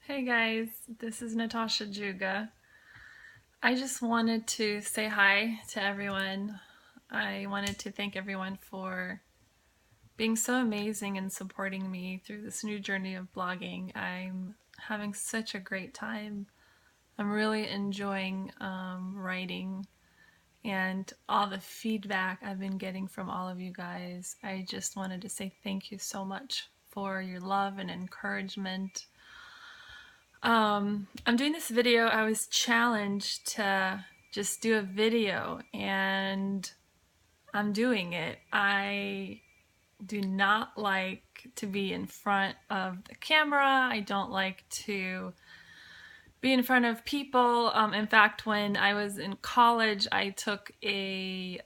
Hey guys, this is Natasha Dzhuga. I just wanted to say hi to everyone. I wanted to thank everyone for being so amazing and supporting me through this new journey of blogging. I'm having such a great time. I'm really enjoying writing and all the feedback I've been getting from all of you guys. I just wanted to say thank you so much for your love and encouragement. I'm doing this video. I was challenged to just do a video and I'm doing it. I do not like to be in front of the camera. I don't like to be in front of people. In fact, when I was in college, I took a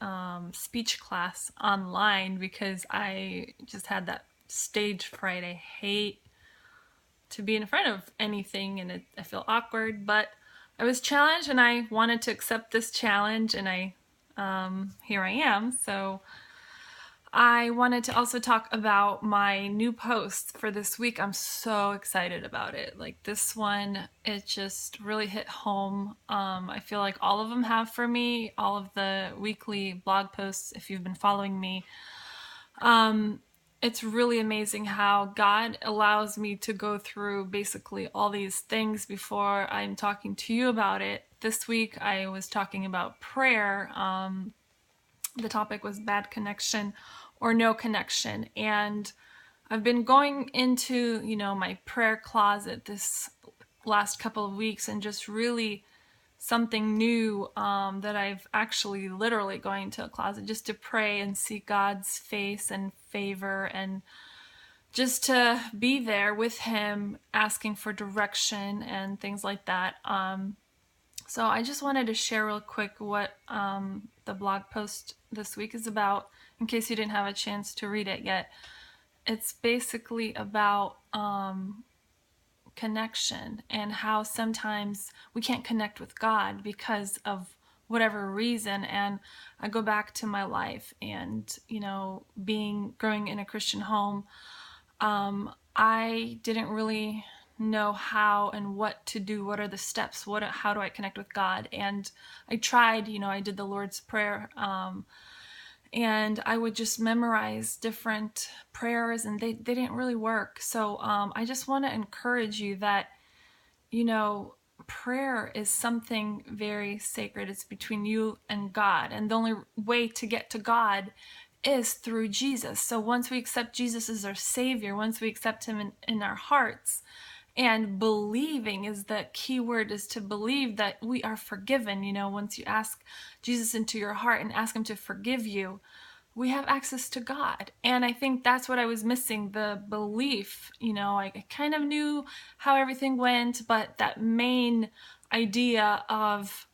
speech class online because I just had that stage fright. I hate to be in front of anything and I feel awkward, but I was challenged and I wanted to accept this challenge and here I am. So I wanted to also talk about my new post for this week. I'm so excited about it. Like this one, it just really hit home. I feel like all of them have for me, all of the weekly blog posts, if you've been following me. It's really amazing how God allows me to go through basically all these things before I'm talking to you about it. This week I was talking about prayer. The topic was bad connection or no connection. And I've been going into, my prayer closet this last couple of weeks and just really something new that I've actually literally going to a closet just to pray and see God's face and favor and just to be there with him asking for direction and things like that. So I just wanted to share real quick what the blog post this week is about in case you didn't have a chance to read it yet. It's basically about connection and how sometimes we can't connect with God because of whatever reason. And I go back to my life and, growing in a Christian home, I didn't really know how and what to do. What are the steps? How do I connect with God? And I tried, I did the Lord's Prayer, and I would just memorize different prayers and they didn't really work. So I just want to encourage you that, prayer is something very sacred. It's between you and God. And the only way to get to God is through Jesus. So once we accept Jesus as our Savior, once we accept him in our hearts, and believing is the key word, is to believe that we are forgiven. Once you ask Jesus into your heart and ask him to forgive you, we have access to God. And I think that's what I was missing, the belief. I kind of knew how everything went, but that main idea of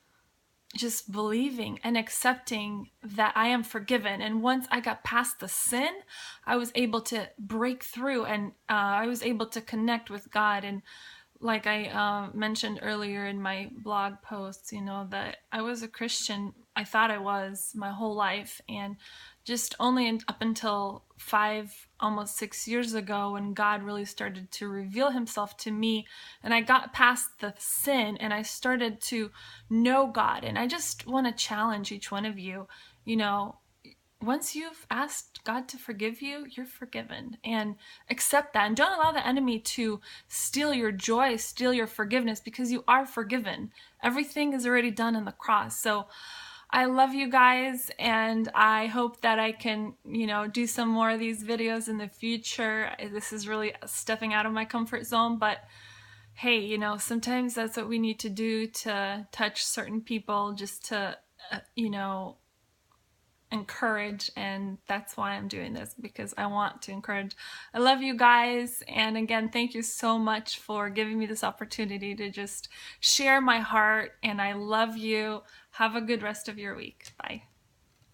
just believing and accepting that I am forgiven. And once I got past the sin, I was able to break through and I was able to connect with God. And like I mentioned earlier in my blog posts, that I was a Christian. I thought I was my whole life, and just only up until 5, almost 6 years ago when God really started to reveal himself to me and I got past the sin and I started to know God. And I just want to challenge each one of you, once you've asked God to forgive you, you're forgiven, and accept that. And don't allow the enemy to steal your joy, steal your forgiveness, because you are forgiven. Everything is already done on the cross. So I love you guys, and I hope that I can, do some more of these videos in the future. This is really stepping out of my comfort zone, but hey, sometimes that's what we need to do to touch certain people, just to, encourage. And that's why I'm doing this, because I want to encourage. I love you guys, and again, thank you so much for giving me this opportunity to just share my heart, and I love you. Have a good rest of your week. Bye.